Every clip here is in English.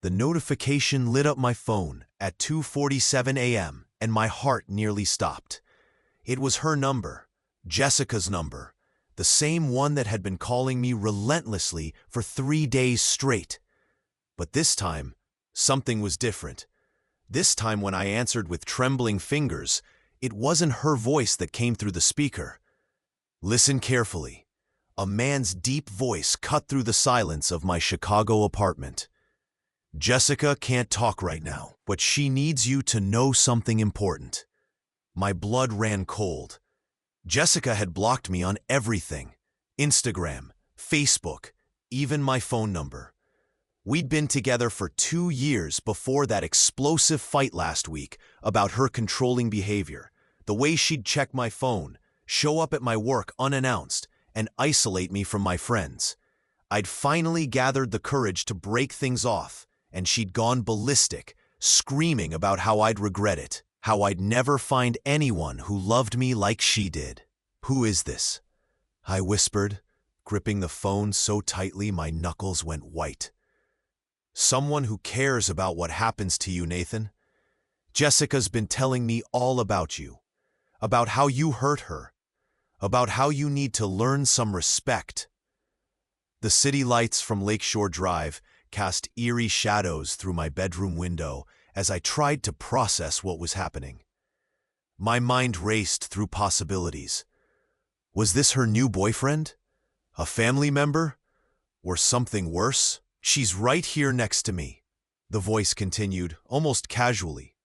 The notification lit up my phone at 2:47 a.m., and my heart nearly stopped. It was her number, Jessica's number, the same one that had been calling me relentlessly for 3 days straight. But this time, something was different. This time when I answered with trembling fingers, it wasn't her voice that came through the speaker. Listen carefully. A man's deep voice cut through the silence of my Chicago apartment. Jessica can't talk right now, but she needs you to know something important. My blood ran cold. Jessica had blocked me on everything: Instagram, Facebook, even my phone number. We'd been together for 2 years before that explosive fight last week about her controlling behavior, the way she'd check my phone, show up at my work unannounced, and isolate me from my friends. I'd finally gathered the courage to break things off, and she'd gone ballistic, screaming about how I'd regret it, how I'd never find anyone who loved me like she did. "Who is this?" I whispered, gripping the phone so tightly my knuckles went white. "Someone who cares about what happens to you, Nathan. Jessica's been telling me all about you, about how you hurt her, about how you need to learn some respect." The city lights from Lakeshore Drive cast eerie shadows through my bedroom window as I tried to process what was happening. My mind raced through possibilities. Was this her new boyfriend? A family member? Or something worse? "She's right here next to me," the voice continued, almost casually,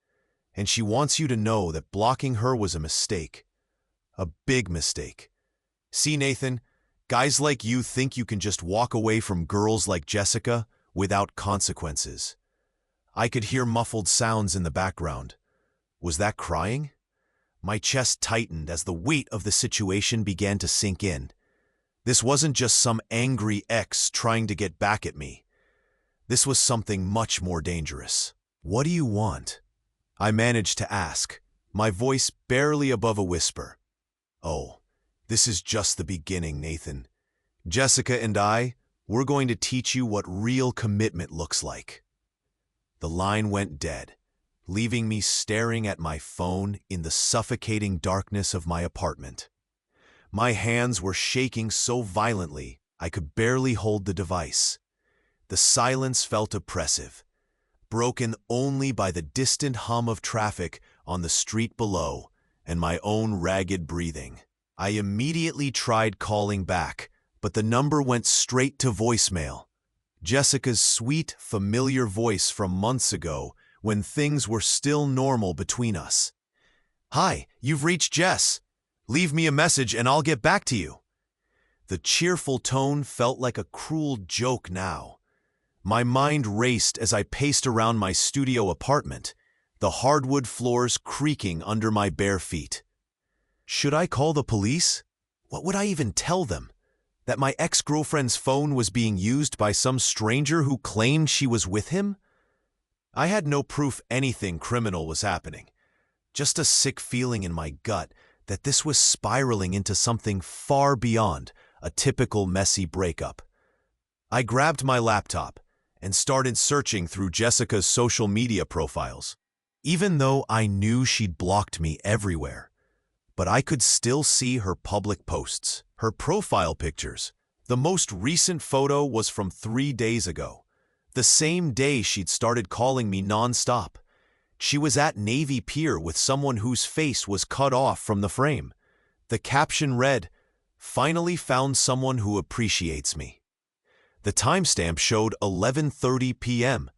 "and she wants you to know that blocking her was a mistake. A big mistake. See, Nathan, guys like you think you can just walk away from girls like Jessica without consequences." I could hear muffled sounds in the background. Was that crying? My chest tightened as the weight of the situation began to sink in. This wasn't just some angry ex trying to get back at me. This was something much more dangerous. "What do you want?" I managed to ask, my voice barely above a whisper. "Oh, this is just the beginning, Nathan. Jessica and we're going to teach you what real commitment looks like." The line went dead, leaving me staring at my phone in the suffocating darkness of my apartment. My hands were shaking so violently I could barely hold the device. The silence felt oppressive, broken only by the distant hum of traffic on the street below and my own ragged breathing. I immediately tried calling back, but the number went straight to voicemail. Jessica's sweet, familiar voice from months ago when things were still normal between us. "Hi, you've reached Jess. Leave me a message and I'll get back to you." The cheerful tone felt like a cruel joke now. My mind raced as I paced around my studio apartment, the hardwood floors creaking under my bare feet. Should I call the police? What would I even tell them? That my ex-girlfriend's phone was being used by some stranger who claimed she was with him? I had no proof anything criminal was happening, just a sick feeling in my gut that this was spiraling into something far beyond a typical messy breakup. I grabbed my laptop and started searching through Jessica's social media profiles. Even though I knew she'd blocked me everywhere, but I could still see her public posts, her profile pictures. The most recent photo was from 3 days ago, the same day she'd started calling me nonstop. She was at Navy Pier with someone whose face was cut off from the frame. The caption read, "Finally found someone who appreciates me." The timestamp showed 11:30 p.m.,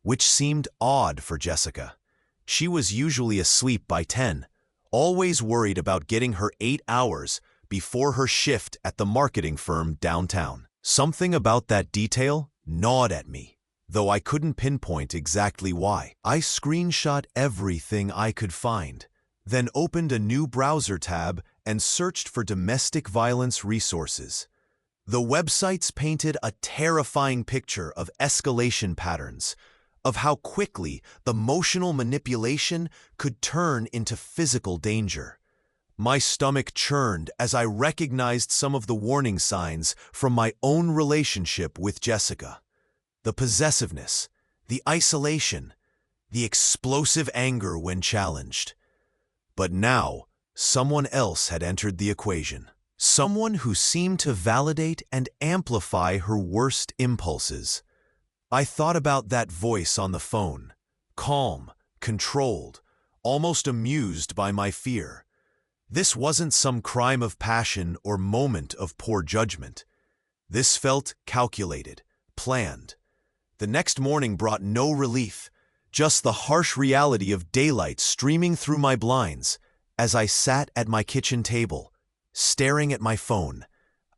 which seemed odd for Jessica. She was usually asleep by 10, always worried about getting her 8 hours before her shift at the marketing firm downtown. Something about that detail gnawed at me, though I couldn't pinpoint exactly why. I screenshot everything I could find, then opened a new browser tab and searched for domestic violence resources. The websites painted a terrifying picture of escalation patterns, of how quickly the emotional manipulation could turn into physical danger. My stomach churned as I recognized some of the warning signs from my own relationship with Jessica. The possessiveness, the isolation, the explosive anger when challenged. But now, someone else had entered the equation. Someone who seemed to validate and amplify her worst impulses. I thought about that voice on the phone, calm, controlled, almost amused by my fear. This wasn't some crime of passion or moment of poor judgment. This felt calculated, planned. The next morning brought no relief, just the harsh reality of daylight streaming through my blinds as I sat at my kitchen table, staring at my phone.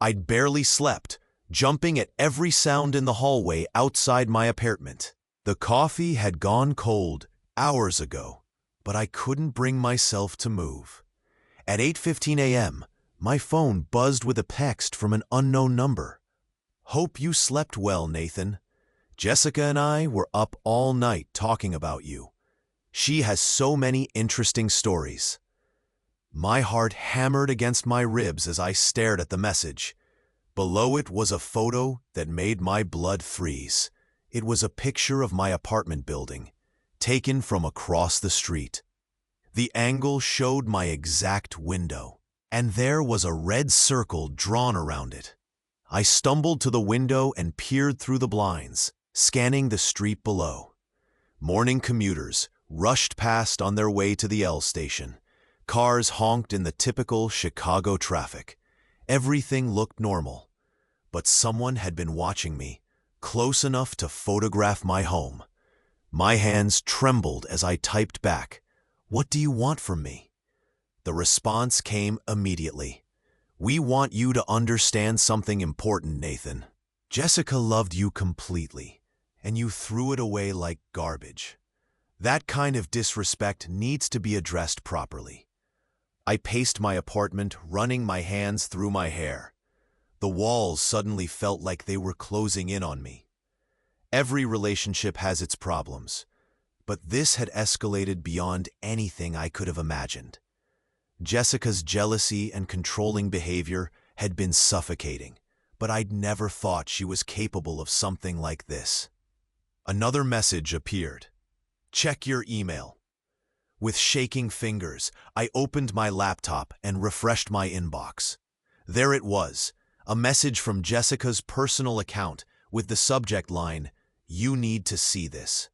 I'd barely slept, jumping at every sound in the hallway outside my apartment. The coffee had gone cold hours ago, but I couldn't bring myself to move. At 8:15 a.m., my phone buzzed with a text from an unknown number. "Hope you slept well, Nathan. Jessica and I were up all night talking about you. She has so many interesting stories." My heart hammered against my ribs as I stared at the message. Below it was a photo that made my blood freeze. It was a picture of my apartment building, taken from across the street. The angle showed my exact window, and there was a red circle drawn around it. I stumbled to the window and peered through the blinds, scanning the street below. Morning commuters rushed past on their way to the L station. Cars honked in the typical Chicago traffic. Everything looked normal. But someone had been watching me, close enough to photograph my home. My hands trembled as I typed back, "What do you want from me?" The response came immediately. "We want you to understand something important, Nathan. Jessica loved you completely, and you threw it away like garbage. That kind of disrespect needs to be addressed properly." I paced my apartment, running my hands through my hair. The walls suddenly felt like they were closing in on me. Every relationship has its problems, but this had escalated beyond anything I could have imagined. Jessica's jealousy and controlling behavior had been suffocating, but I'd never thought she was capable of something like this. Another message appeared. "Check your email." With shaking fingers, I opened my laptop and refreshed my inbox. There it was, a message from Jessica's personal account with the subject line, "You need to see this."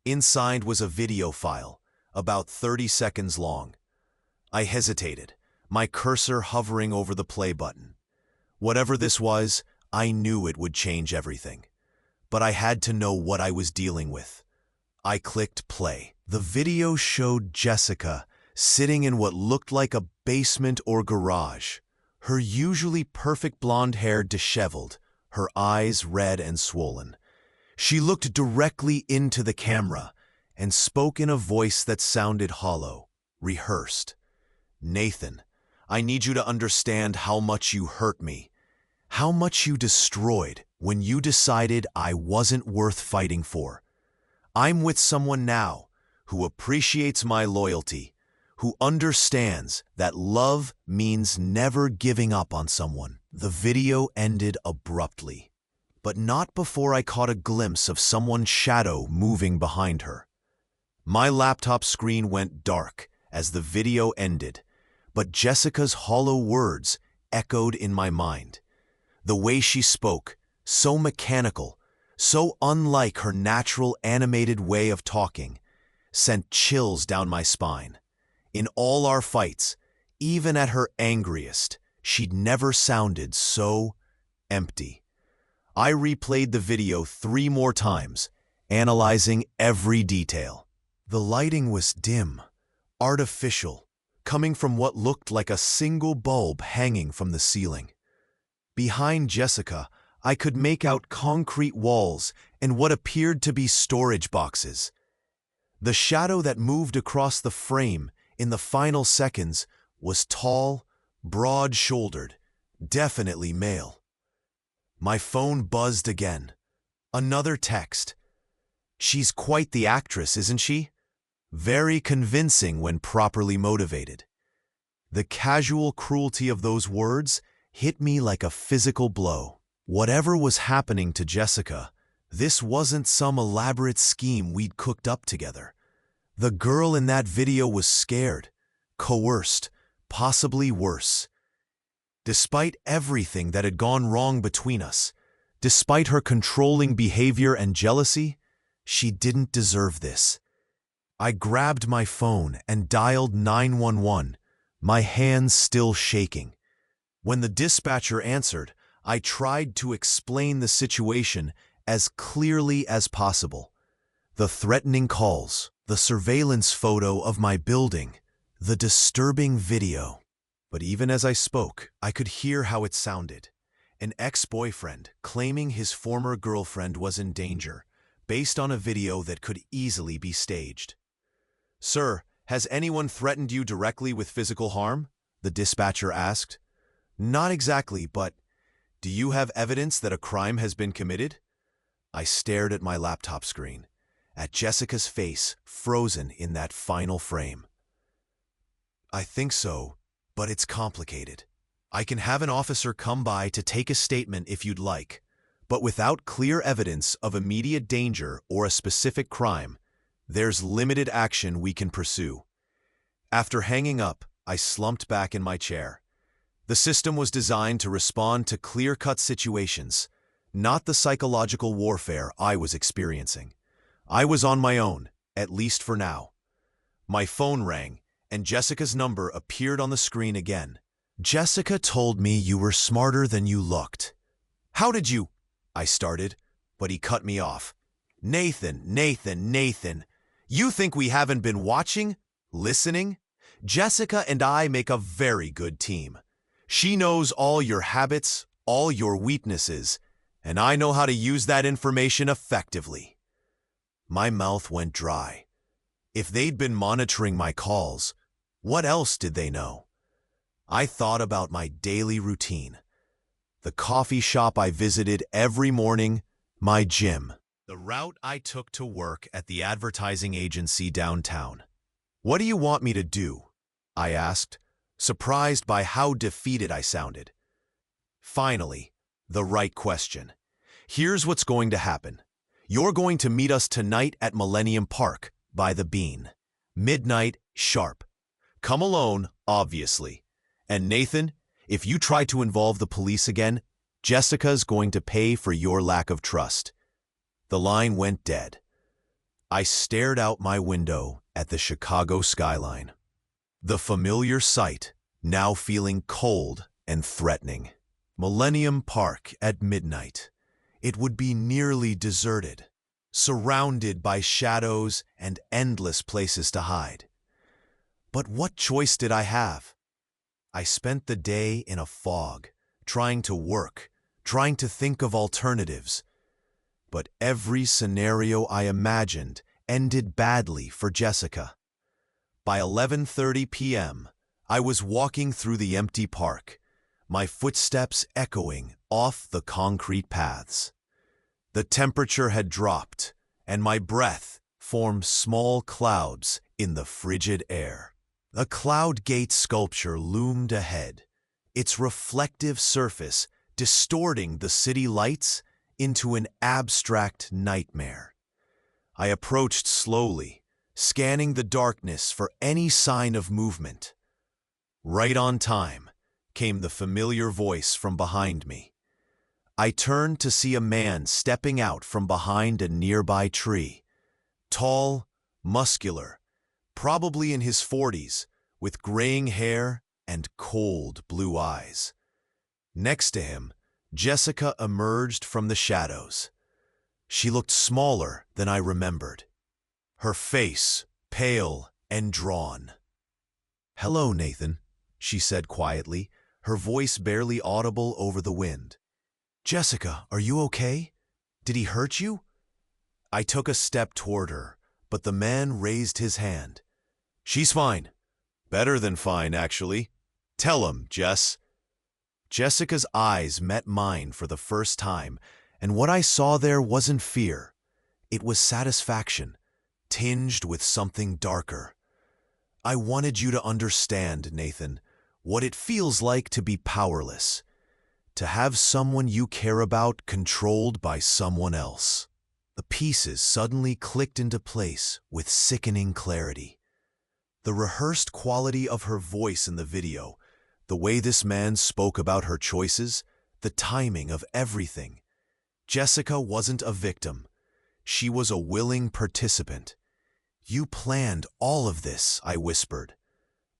Inside was a video file, about 30 seconds long. I hesitated, my cursor hovering over the play button. Whatever this was, I knew it would change everything. But I had to know what I was dealing with. I clicked play. The video showed Jessica sitting in what looked like a basement or garage, her usually perfect blonde hair disheveled, her eyes red and swollen. She looked directly into the camera and spoke in a voice that sounded hollow, rehearsed. "Nathan, I need you to understand how much you hurt me, how much you destroyed when you decided I wasn't worth fighting for. I'm with someone now who appreciates my loyalty, who understands that love means never giving up on someone." The video ended abruptly, but not before I caught a glimpse of someone's shadow moving behind her. My laptop screen went dark as the video ended, but Jessica's hollow words echoed in my mind. The way she spoke, so mechanical, so unlike her natural animated way of talking, sent chills down my spine. In all our fights, even at her angriest, she'd never sounded so empty. I replayed the video 3 more times, analyzing every detail. The lighting was dim, artificial, coming from what looked like a single bulb hanging from the ceiling. Behind Jessica, I could make out concrete walls and what appeared to be storage boxes. The shadow that moved across the frame in the final seconds was tall, broad-shouldered, definitely male. My phone buzzed again. Another text. "She's quite the actress, isn't she? Very convincing when properly motivated." The casual cruelty of those words hit me like a physical blow. Whatever was happening to Jessica, This wasn't some elaborate scheme we'd cooked up together. The girl in that video was scared, coerced, possibly worse. Despite everything that had gone wrong between us, despite her controlling behavior and jealousy, she didn't deserve this. I grabbed my phone and dialed 911, my hands still shaking. When the dispatcher answered, I tried to explain the situation as clearly as possible. The threatening calls, the surveillance photo of my building, the disturbing video. But even as I spoke, I could hear how it sounded. An ex-boyfriend claiming his former girlfriend was in danger, based on a video that could easily be staged. "Sir, has anyone threatened you directly with physical harm?" the dispatcher asked. "Not exactly, but do you have evidence that a crime has been committed?" I stared at my laptop screen, at Jessica's face frozen in that final frame. "I think so, but it's complicated. I can have an officer come by to take a statement if you'd like, but without clear evidence of immediate danger or a specific crime, there's limited action we can pursue." After hanging up, I slumped back in my chair. The system was designed to respond to clear-cut situations, not the psychological warfare I was experiencing. I was on my own, at least for now. My phone rang, and Jessica's number appeared on the screen again. "Jessica told me you were smarter than you looked." "How did you—" I started, but he cut me off. Nathan, you think we haven't been watching, listening? Jessica and I make a very good team. She knows all your habits, all your weaknesses, and I know how to use that information effectively." My mouth went dry. If they'd been monitoring my calls, what else did they know? I thought about my daily routine. The coffee shop I visited every morning, my gym, the route I took to work at the advertising agency downtown. "What do you want me to do?" I asked, surprised by how defeated I sounded. Finally, the right question. "Here's what's going to happen. You're going to meet us tonight at Millennium Park, by the Bean. Midnight, sharp. Come alone, obviously. And Nathan, if you try to involve the police again, Jessica's going to pay for your lack of trust." The line went dead. I stared out my window at the Chicago skyline. The familiar sight, now feeling cold and threatening. Millennium Park at midnight. It would be nearly deserted, surrounded by shadows and endless places to hide. But what choice did I have? I spent the day in a fog, trying to work, trying to think of alternatives. But every scenario I imagined ended badly for Jessica. By 11:30 p.m., I was walking through the empty park, my footsteps echoing off the concrete paths. The temperature had dropped, and my breath formed small clouds in the frigid air. A cloud gate sculpture loomed ahead, its reflective surface distorting the city lights into an abstract nightmare. I approached slowly, scanning the darkness for any sign of movement. Right on time came the familiar voice from behind me. I turned to see a man stepping out from behind a nearby tree. Tall, muscular, probably in his 40s, with graying hair and cold blue eyes. Next to him, Jessica emerged from the shadows. She looked smaller than I remembered, her face pale and drawn. "Hello, Nathan," she said quietly, her voice barely audible over the wind. "Jessica, are you okay? Did he hurt you?" I took a step toward her, but the man raised his hand. "She's fine. Better than fine, actually. Tell him, Jess." Jessica's eyes met mine for the first time, and what I saw there wasn't fear. It was satisfaction, tinged with something darker. "I wanted you to understand, Nathan, what it feels like to be powerless, to have someone you care about controlled by someone else." The pieces suddenly clicked into place with sickening clarity. The rehearsed quality of her voice in the video, the way this man spoke about her choices, the timing of everything. Jessica wasn't a victim. She was a willing participant. "You planned all of this," I whispered.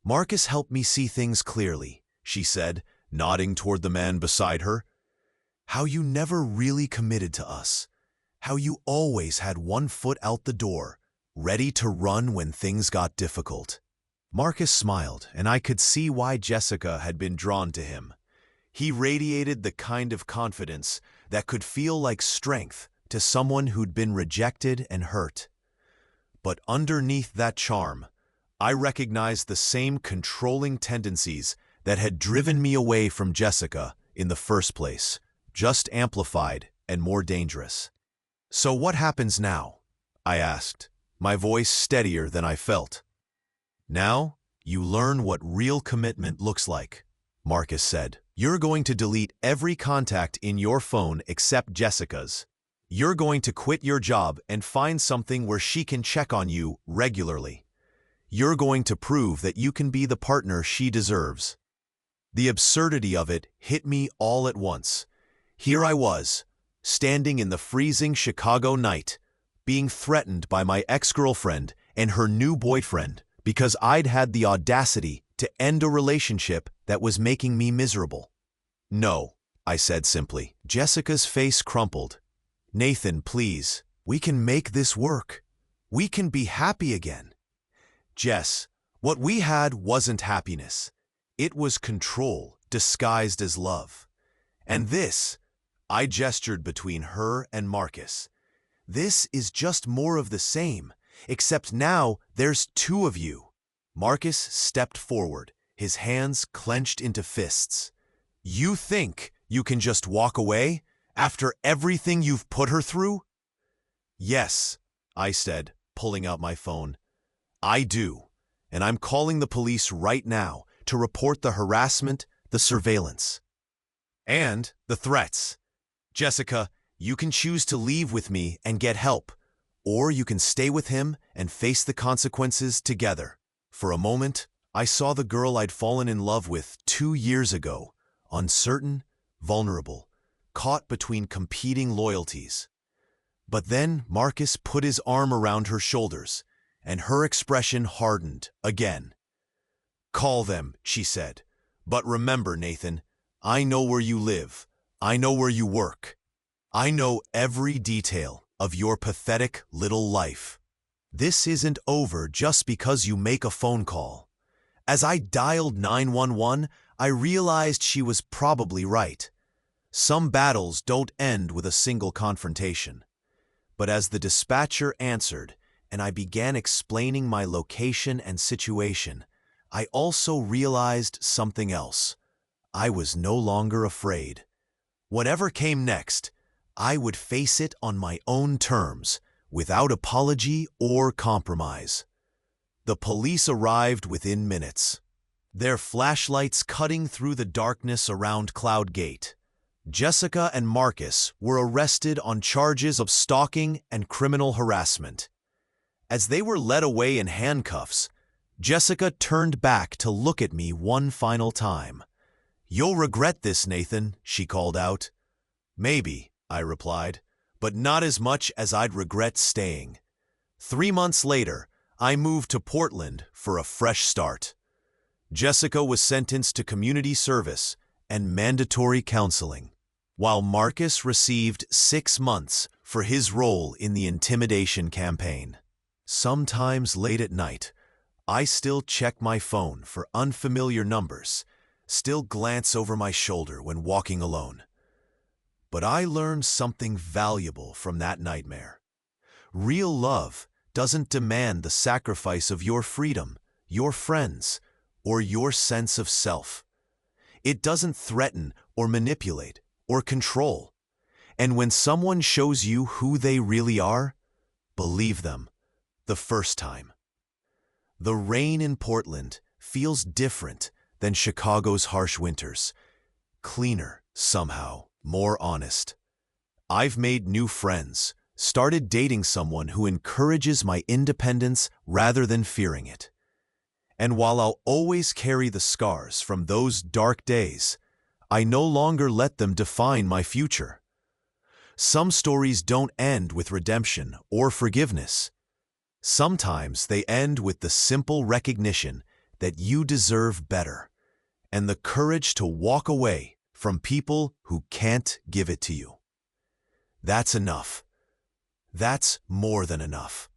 "Marcus helped me see things clearly," she said, nodding toward the man beside her. "How you never really committed to us. How you always had one foot out the door, ready to run when things got difficult." Marcus smiled, and I could see why Jessica had been drawn to him. He radiated the kind of confidence that could feel like strength to someone who'd been rejected and hurt. But underneath that charm, I recognized the same controlling tendencies that had driven me away from Jessica in the first place, just amplified and more dangerous. "So what happens now?" I asked, my voice steadier than I felt. "Now, you learn what real commitment looks like," Marcus said. "You're going to delete every contact in your phone except Jessica's. You're going to quit your job and find something where she can check on you regularly. You're going to prove that you can be the partner she deserves." The absurdity of it hit me all at once. Here I was, standing in the freezing Chicago night, being threatened by my ex-girlfriend and her new boyfriend because I'd had the audacity to end a relationship that was making me miserable. "No," I said simply. Jessica's face crumpled. "Nathan, please, we can make this work. We can be happy again." "Jess, what we had wasn't happiness. It was control disguised as love. And this," I gestured between her and Marcus, "this is just more of the same, except now there's two of you." Marcus stepped forward, his hands clenched into fists. "You think you can just walk away after everything you've put her through?" "Yes," I said, pulling out my phone. "I do, and I'm calling the police right now to report the harassment, the surveillance, and the threats. Jessica, you can choose to leave with me and get help, or you can stay with him and face the consequences together." For a moment, I saw the girl I'd fallen in love with 2 years ago, uncertain, vulnerable, caught between competing loyalties. But then Marcus put his arm around her shoulders, and her expression hardened again. "Call them," she said. "But remember, Nathan, I know where you live. I know where you work. I know every detail of your pathetic little life. This isn't over just because you make a phone call." As I dialed 911, I realized she was probably right. Some battles don't end with a single confrontation. But as the dispatcher answered, and I began explaining my location and situation, I also realized something else. I was no longer afraid. Whatever came next, I would face it on my own terms, without apology or compromise. The police arrived within minutes, their flashlights cutting through the darkness around Cloud Gate. Jessica and Marcus were arrested on charges of stalking and criminal harassment. As they were led away in handcuffs, Jessica turned back to look at me one final time. "You'll regret this, Nathan," she called out. "Maybe," I replied, "but not as much as I'd regret staying." 3 months later, I moved to Portland for a fresh start. Jessica was sentenced to community service and mandatory counseling, while Marcus received 6 months for his role in the intimidation campaign. Sometimes late at night, I still check my phone for unfamiliar numbers, still glance over my shoulder when walking alone. But I learned something valuable from that nightmare. Real love doesn't demand the sacrifice of your freedom, your friends, or your sense of self. It doesn't threaten or manipulate or control. And when someone shows you who they really are, believe them the first time. The rain in Portland feels different than Chicago's harsh winters. Cleaner, somehow, more honest. I've made new friends, started dating someone who encourages my independence rather than fearing it. And while I'll always carry the scars from those dark days, I no longer let them define my future. Some stories don't end with redemption or forgiveness. Sometimes they end with the simple recognition that you deserve better and the courage to walk away from people who can't give it to you. That's enough. That's more than enough.